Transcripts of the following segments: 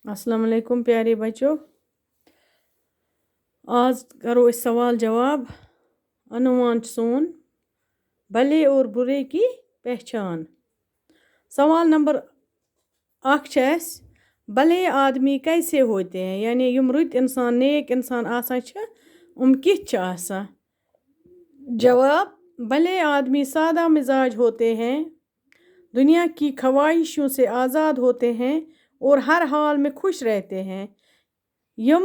السلام علیکم پیارے بچوں. آج کرو اس سوال جواب. عنوان سون بھلے اور برے کی پہچان. سوال نمبر 1 بھلے آدمی کیسے ہوتے ہیں؟ یعنی یم رت انسان نیک انسان آسان کت آسان. جواب: بھلے آدمی سادہ مزاج ہوتے ہیں، دنیا کی خواہشوں سے آزاد ہوتے ہیں اور ہر حال میں خوش رہتے ہیں. یم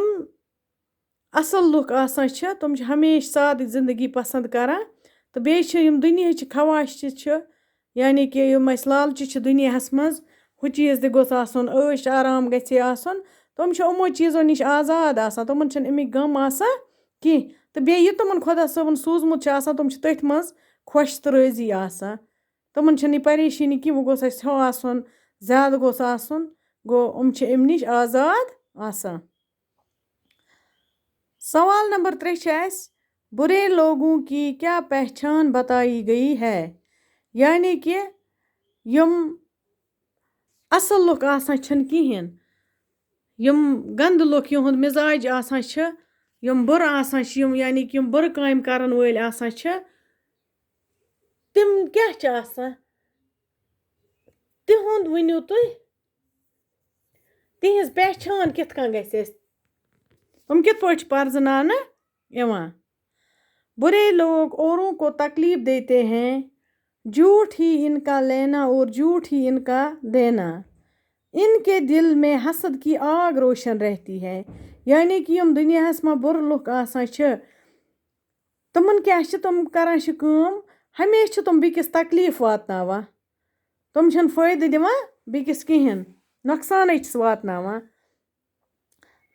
اصل لوگ آسان تم ہمیشہ سادہ زندگی پسند کران تو بیٚیہِ یم دنیا خواہش یعنی کہ یم لالچ دنیا مز ہُہ چیز تہِ گوٚژھ آسُن، عٲش آرام گژھِ آسُن. تم یِمو چیزو نش آزاد آسان، تمن چھنہٕ امیُک غم آسان کینٛہہ تہٕ بیٚیہِ یہِ تمن خۄدا صٲبن سوٗزمُت چھُ آسان تم چھِ تٔتھۍ منٛز خۄش تہٕ رٲضی آسان. تمن چھنہٕ یہِ پریشٲنی کینٛہہ وۄنۍ گوٚژھ اَسہِ ہُہ آسُن، زیادٕ گوٚژھ آسُن. گوٚو یِم چھِ امہِ نش آزاد آسان. سوال نمبر 3 چھُ برے لوگوں کی کیا پہچان بتائی گئی ہے؟ یعنی کہ یم اصل لُکھ آسان چھنہٕ کِہیٖنۍ، یم گندٕ لُکھ یِہُنٛد مزاج آسان چھِ، یم بُرٕ آسان چھِ، یم یعنی کہ یم بُرٕ کامہِ کرن وٲلۍ آسان چھِ، تِم کیٛاہ چھِ آسان؟ تِہُنٛد ؤنِو تُہۍ، تِہنٛز پہچان کِتھ کٔنۍ گژھِ اَسہِ؟ تم کِتھ پٲٹھۍ چھِ پرزناونہٕ یِوان؟ برے لوگ اوروں کو تکلیف دیتے ہیں، جھوٹ ہی ان کا لینا اور جھوٹ ہی ان کا دینا. ان کے دل میں حسد کی آگ روشن رہتی ہے. یعنی کہ یم دنیاہس منٛز بُرٕ لُکھ آسان چھِ تمن کیٛاہ چھِ تم کران چھِ کٲم، ہمیشہ چھِ تم بیٚکِس تکلیف واتناوان. تم چھنہٕ فٲیدٕ دِوان بیٚکِس کِہیٖنۍ، نۄقصانٕے چھِس واتناوان.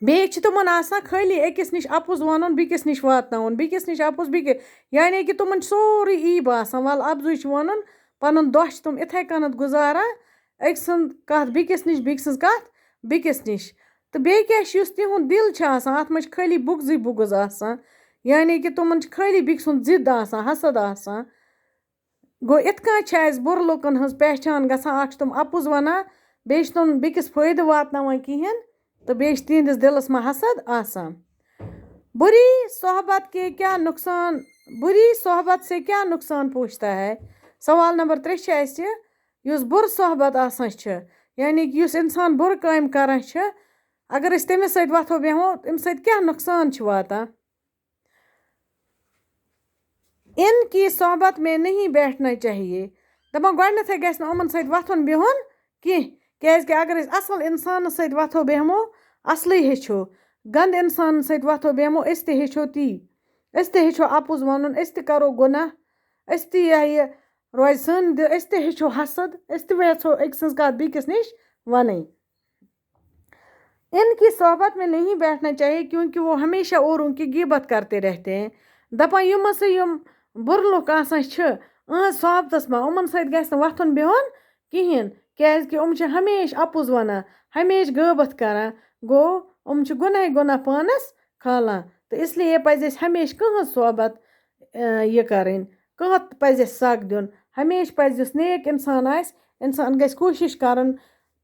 بیٚیہِ چھِ تمن آسان خٲلی أکِس نش اپُز ونُن بیٚکِس نش واتناوُن، بیٚکِس نش اپُز بیٚکِس، یعنی کہ تمن چھُ سورُے یی باسان ول اپزُے چھُ ونُن. پنُن دۄہ چھِ تم اِتھے کٔنتھ گُزاران، أکۍ سٕنٛز کتھ بیٚکِس نش، بیٚکہِ سٕنٛز کتھ بیٚکِس نش. تہٕ بیٚیہِ کیٛاہ چھُ یُس تِہُنٛد دل چھُ آسان اتھ منٛز چھِ خٲلی بُغضٕے بُغض آسان. یعنی کہ تمن چھِ خٲلی بیٚکہِ سُنٛد ضد آسان، حسد آسان. گوٚو اِتھ کٔنۍ چھِ اَسہِ بُرٕ لُکن ہٕنٛز پہچان گژھان. اکھ چھِ تم اپُز ونان، بیٚیہِ چھِ تم بیٚکِس فٲیدٕ واتناوان کِہیٖنۍ تہٕ بیٚیہِ چھِ تِہنٛدِس دلس منٛز حسد آسان. بری صحبت سے کیا نقصان پہنچتا ہے؟ سوال نمبر 3 چھُ اَسہِ یُس بُرٕ صحبت آسان چھِ، یعنی کہ یُس انسان بُرٕ کامہِ کران چھِ، اگر أسۍ تٔمِس سۭتۍ وۄتھو بیٚہمو اَمہِ سۭتۍ کیٛاہ نۄقصان چھُ واتان؟ ان کی صحبت میں نہیں بیٹھنا چاہیے. دپان گۄڈنیٚتھٕے گژھِ نہٕ یِمن سۭتۍ وۄتھُن بِہُن کینٛہہ، کیٛازِ کہِ اگر أسۍ اصل انسانس سۭتۍ وۄتھو بیٚہمو اصلٕے ہیٚچھو، گنٛدٕ انسانن سۭتۍ وۄتھو بیٚہمو أسۍ تہِ ہیٚچھو تی، أسۍ تہِ ہیٚچھو اپُز ونُن، أسۍ تہِ کرو گۄناہ، أسۍ تہِ یہِ روزِ سٲنۍ دل، أسۍ تہِ ہیٚچھو حسد، أسۍ تہِ یژھو أکۍ سٕنٛز کتھ بیٚکِس نش ونٕنۍ. ان کی صحبت میں نہیں بیٹھنا چاہیے کیونکہ وہ ہمیشہ اوروں کی غیبت کرتے رہتے ہیں. دپان یِم ہسا یم بُرٕ لُکھ آسان چھِ أہنٛز صحبتس منٛز یِمن سۭتۍ گژھِ نہٕ وۄتھُن بِہُن کِہیٖنۍ، کیٛازِ کہِ یِم چھِ ہمیشہ اپُز ونان، ہمیشہ غٲبت کران. گوٚو یِم چھِ گۄناہے گۄناہ پانس کھالان. تہٕ اسلیے پزِ اَسہِ ہمیشہ کٕہٕنٛز صحبت یہِ کرٕنۍ، کانٛہہ پزِ اَسہِ سکھ دیُن. ہمیشہ پزِ یُس نیک انسان آسہِ، انسان گژھِ کوٗشش کرُن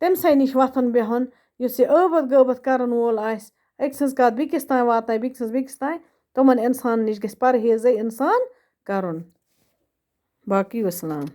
تٔمسٕے نش وۄتھُن بِہُن. یُس یہِ غٲبت کرن وول آسہِ، أکۍ سٕنٛز کتھ بیٚکِس تام واتنایہِ، بیٚکہِ سٕنٛز بیٚکِس تام، تمن انسانن نش گژھِ پرہیزٕے انسان کرُن. باقٕے وسلام.